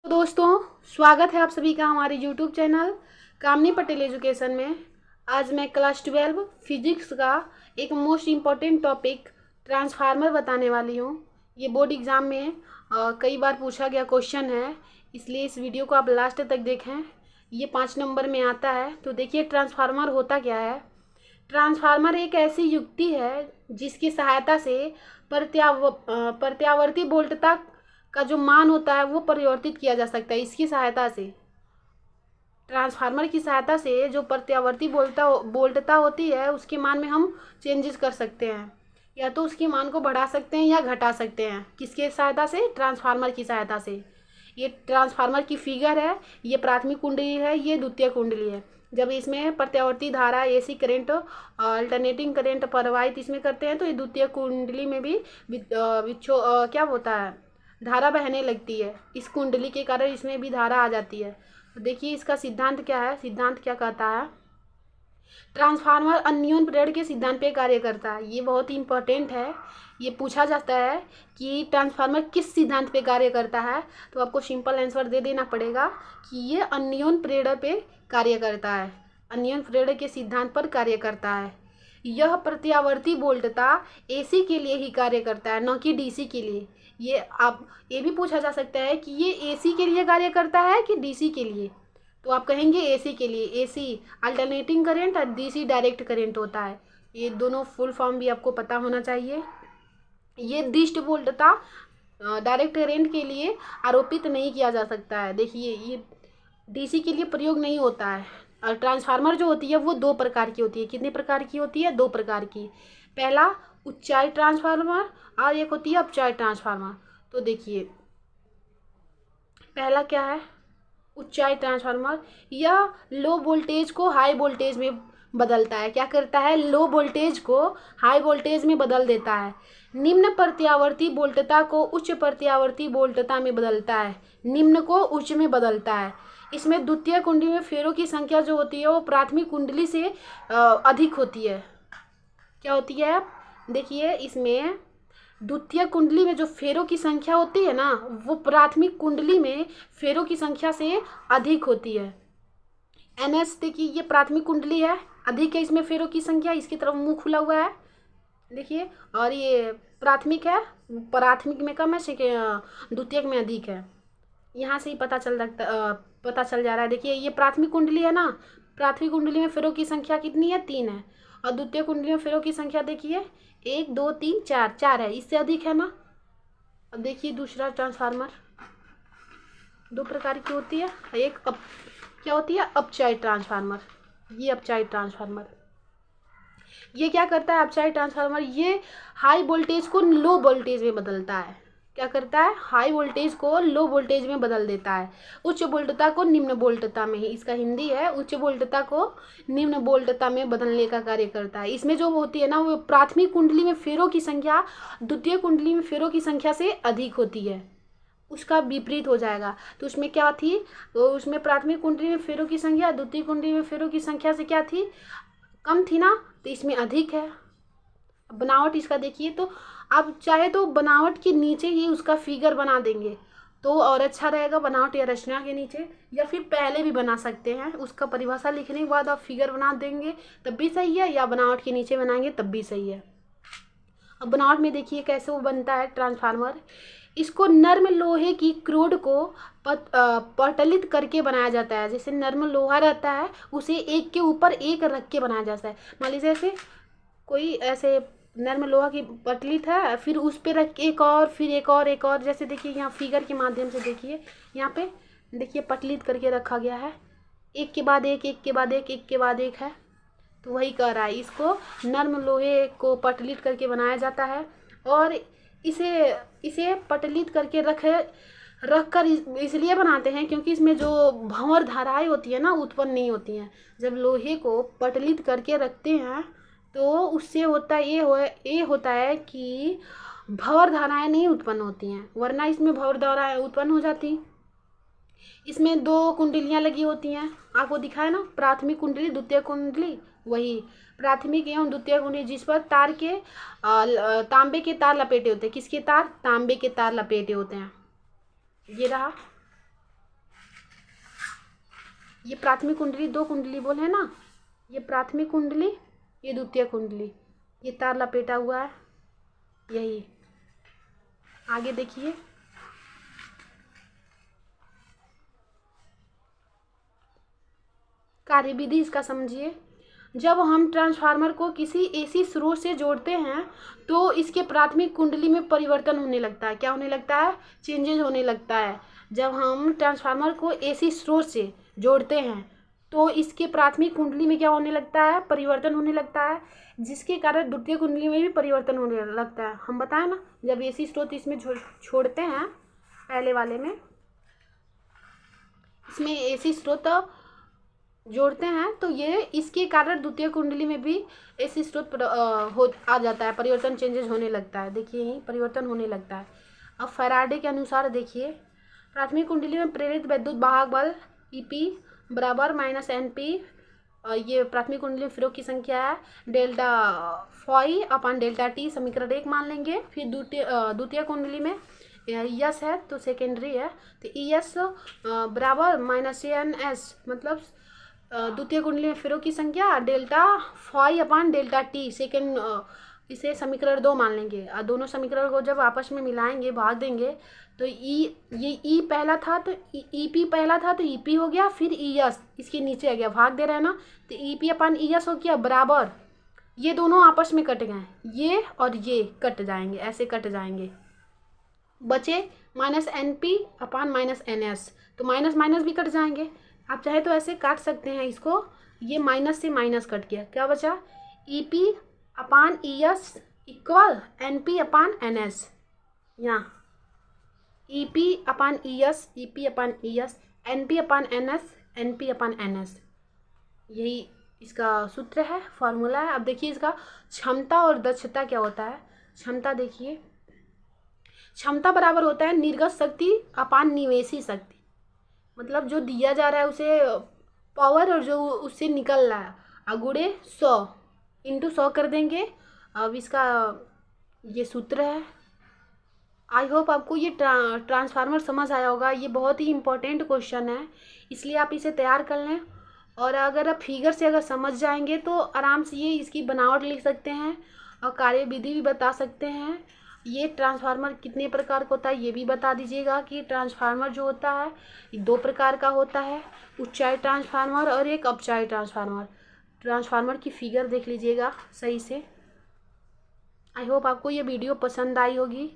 तो दोस्तों, स्वागत है आप सभी का हमारे YouTube चैनल कामनी पटेल एजुकेशन में। आज मैं क्लास 12 फिजिक्स का एक मोस्ट इम्पॉर्टेंट टॉपिक ट्रांसफार्मर बताने वाली हूँ। ये बोर्ड एग्ज़ाम में कई बार पूछा गया क्वेश्चन है, इसलिए इस वीडियो को आप लास्ट तक देखें। ये 5 नंबर में आता है। तो देखिए ट्रांसफार्मर होता क्या है। ट्रांसफार्मर एक ऐसी युक्ति है जिसकी सहायता से प्रत्यावर्ती वोल्टता का जो मान होता है वो परिवर्तित किया जा सकता है। इसकी सहायता से, ट्रांसफार्मर की सहायता से जो प्रत्यावर्ती वोल्टता होती है उसके मान में हम चेंजेस कर सकते हैं, या तो उसके मान को बढ़ा सकते हैं या घटा सकते हैं। किसके सहायता से? ट्रांसफार्मर की सहायता से। ये ट्रांसफार्मर की फिगर है, ये प्राथमिक कुंडली है, ये द्वितीय कुंडली है। जब इसमें प्रत्यावर्ती धारा एसी करंट अल्टरनेटिंग करंट प्रवाहित इसमें करते हैं तो ये द्वितीय कुंडली में भी क्या होता है, धारा बहने लगती है। इस कुंडली के कारण इसमें भी धारा आ जाती है। तो देखिए इसका सिद्धांत क्या है। सिद्धांत क्या कहता है, ट्रांसफार्मर अन्योन प्रेरण के सिद्धांत पे कार्य करता है। ये बहुत ही इंपॉर्टेंट है। ये पूछा जाता है कि ट्रांसफार्मर किस सिद्धांत पे कार्य करता है, तो आपको सिंपल आंसर दे देना पड़ेगा कि ये अन्योन प्रेरण पे कार्य करता है। अन्योन प्रेरण के सिद्धांत पर कार्य करता है। यह प्रत्यावर्ती वोल्टता एसी के लिए ही कार्य करता है, न कि डीसी के लिए। ये भी पूछा जा सकता है कि ये एसी के लिए कार्य करता है कि डीसी के लिए, तो आप कहेंगे एसी के लिए। एसी अल्टरनेटिंग करंट और डीसी डायरेक्ट करंट होता है। ये दोनों फुल फॉर्म भी आपको पता होना चाहिए। ये दृष्ट वोल्टता डायरेक्ट करंट के लिए आरोपित नहीं किया जा सकता है। देखिए ये डीसी के लिए प्रयोग नहीं होता है। और ट्रांसफार्मर जो होती है वो दो प्रकार की होती है। कितने प्रकार की होती है? दो प्रकार की। पहला उच्चाई ट्रांसफार्मर और एक होती है अपचाई ट्रांसफार्मर। तो देखिए पहला क्या है, उच्चाई ट्रांसफार्मर। यह लो वोल्टेज को हाई वोल्टेज में बदलता है। क्या करता है? लो वोल्टेज को हाई वोल्टेज में बदल देता है। निम्न प्रत्यावर्ती वोल्टता को उच्च प्रत्यावर्ती वोल्टता में बदलता है। निम्न को उच्च में बदलता है। इसमें द्वितीय कुंडली में फेरों की संख्या जो होती है वो प्राथमिक कुंडली से अधिक होती है। क्या होती है? देखिए इसमें द्वितीय कुंडली में जो फेरों की संख्या होती है ना, वो प्राथमिक कुंडली में फेरों की संख्या से अधिक होती है। एनएस देखिए ये प्राथमिक कुंडली है, अधिक है इसमें फेरों की संख्या, इसकी तरफ मुंह खुला हुआ है देखिए। और ये प्राथमिक है, प्राथमिक में कम है, द्वितीयक में अधिक है। यहाँ से ही पता चल जा रहा है। देखिए ये प्राथमिक कुंडली है ना, प्राथमिक कुंडली में फेरों की संख्या कितनी है? 3 है। और द्वितीय कुंडली में फेरों की संख्या देखिए 1 2 3 4 4 है, इससे अधिक है ना। अब देखिए दूसरा ट्रांसफार्मर दो प्रकार की होती है। क्या होती है? अपचाई ट्रांसफार्मर। ये अपचाई ट्रांसफार्मर ये क्या करता है? अपचाई ट्रांसफार्मर ये हाई वोल्टेज को लो वोल्टेज में बदलता है। क्या करता है? हाई वोल्टेज को लो वोल्टेज में बदल देता है। उच्च वोल्टता को निम्न वोल्टता में, ही इसका हिंदी है, उच्च वोल्टता को निम्न वोल्टता में बदलने का कार्य करता है। इसमें जो होती है ना, वो प्राथमिक कुंडली में फेरों की संख्या द्वितीय कुंडली में फेरों की संख्या से अधिक होती है, उसका विपरीत हो जाएगा। तो उसमें क्या थी, तो उसमें प्राथमिक कुंडली में फेरों की संख्या द्वितीय कुंडली में फेरों की संख्या से क्या थी? कम थी ना, तो इसमें अधिक है। बनावट इसका देखिए, तो आप चाहे तो बनावट के नीचे ही उसका फिगर बना देंगे तो और अच्छा रहेगा। बनावट या रचना के नीचे, या फिर पहले भी बना सकते हैं। उसका परिभाषा लिखने के बाद आप फिगर बना देंगे तब भी सही है, या बनावट के नीचे बनाएंगे तब भी सही है। अब बनावट में देखिए कैसे वो बनता है ट्रांसफार्मर। इसको नर्म लोहे की क्रोड को पटलित करके बनाया जाता है। जैसे नर्म लोहा रहता है उसे एक के ऊपर एक रख के बनाया जाता है। मान लीजिए ऐसे कोई ऐसे नर्म लोहा की पटलित है, फिर उस पर रख के एक और, फिर एक और, एक और। जैसे देखिए यहाँ फिगर के माध्यम से देखिए, यहाँ पे देखिए पटलित करके रखा गया है, एक के बाद एक, एक के बाद एक, एक के बाद एक है। तो वही कह रहा है, इसको नर्म लोहे को पटलित करके बनाया जाता है। और इसे इसे पटलित करके रख कर इसलिए बनाते हैं क्योंकि इसमें जो भंवर धाराएं होती है ना, उत्पन्न नहीं होती हैं। जब लोहे को पटलित करके रखते हैं तो उससे ये होता है कि भंवर धाराएं नहीं उत्पन्न होती हैं, वरना इसमें भंवर धाराएं उत्पन्न हो जाती। इसमें दो कुंडलियां लगी होती हैं, आपको दिखाया ना, प्राथमिक कुंडली द्वितीय कुंडली। वही प्राथमिक एवं द्वितीय कुंडली, जिस पर तांबे के तार लपेटे होते हैं। किसके तार? तांबे के तार लपेटे होते हैं। ये रहा। ये प्राथमिक कुंडली, दो कुंडली बोले ना, ये प्राथमिक कुंडली, ये द्वितीय कुंडली, ये तार लपेटा हुआ है, यही। आगे देखिए, कार्यविधि इसका समझिए। जब हम ट्रांसफार्मर को किसी एसी स्रोत से जोड़ते हैं तो इसके प्राथमिक कुंडली में परिवर्तन होने लगता है। क्या होने लगता है? चेंजेज होने लगता है। जब हम ट्रांसफार्मर को एसी स्रोत से जोड़ते हैं तो इसके प्राथमिक कुंडली में क्या होने लगता है? परिवर्तन होने लगता है, जिसके कारण द्वितीय कुंडली में भी परिवर्तन होने लगता है। हम बताएं ना, जब एसी स्रोत इसमें छोड़ते हैं, पहले वाले में इसमें एसी स्रोत जोड़ते हैं तो ये इसके कारण द्वितीय कुंडली में भी एसी स्रोत आ जाता है, परिवर्तन, चेंजेस होने लगता है। देखिए यही परिवर्तन होने लगता है। अब फैराडे के अनुसार देखिए, प्राथमिक कुंडली में प्रेरित विद्युत वाहक बल ईपी बराबर माइनस एनपी, ये प्राथमिक कुंडली में फिरों की संख्या है, डेल्टा फाई अपन डेल्टा टी, समीकरण 1 मान लेंगे। फिर द्वितीय कुंडली में यस है तो सेकेंडरी है, तो ईएस बराबर माइनस एन एस, मतलब द्वितीय कुंडली में फिरों की संख्या delta phi upon delta t, second, इसे समीकरण 2 मान लेंगे। और दोनों समीकरण को जब आपस में मिलाएंगे, भाग देंगे, तो ये ई पहला था तो ईपी पहला था तो ईपी हो गया, फिर ईएस इसके नीचे आ गया, भाग दे रहे हैं ना, तो ईपी अपान ईएस हो गया बराबर, ये दोनों आपस में कट गए, ये और ये कट जाएंगे, ऐसे कट जाएंगे, बचे minus n P upon minus n s, तो माइनस माइनस भी कट जाएंगे। आप चाहे तो ऐसे काट सकते हैं इसको, ये माइनस से माइनस कट गया, क्या बचा? E P upon E S equal N P upon N S, यहाँ E P upon E S, E P upon E S, N P upon N S, N P upon N S, यही इसका सूत्र है, formula है। अब देखिए इसका क्षमता और दक्षता क्या होता है। क्षमता देखिए, क्षमता बराबर होता है निर्गत शक्ति अपान निवेशी शक्ति, मतलब जो दिया जा रहा है उसे पावर और जो उससे निकल रहा है अगुड़े 100 इंटू 100 कर देंगे। अब इसका ये सूत्र है। आई होप आपको ये ट्रांसफार्मर समझ आया होगा। ये बहुत ही इम्पोर्टेंट क्वेश्चन है, इसलिए आप इसे तैयार कर लें, और अगर आप फिगर से अगर समझ जाएंगे तो आराम से ये इसकी बनावट लिख सकते हैं और कार्यविधि भी बता सकते हैं। ये ट्रांसफार्मर कितने प्रकार का होता है ये भी बता दीजिएगा कि ट्रांसफार्मर जो होता है 2 प्रकार का होता है, उच्चाई ट्रांसफार्मर और एक अपचाई ट्रांसफार्मर। ट्रांसफार्मर की फिगर देख लीजिएगा सही से। आई होप आपको ये वीडियो पसंद आई होगी।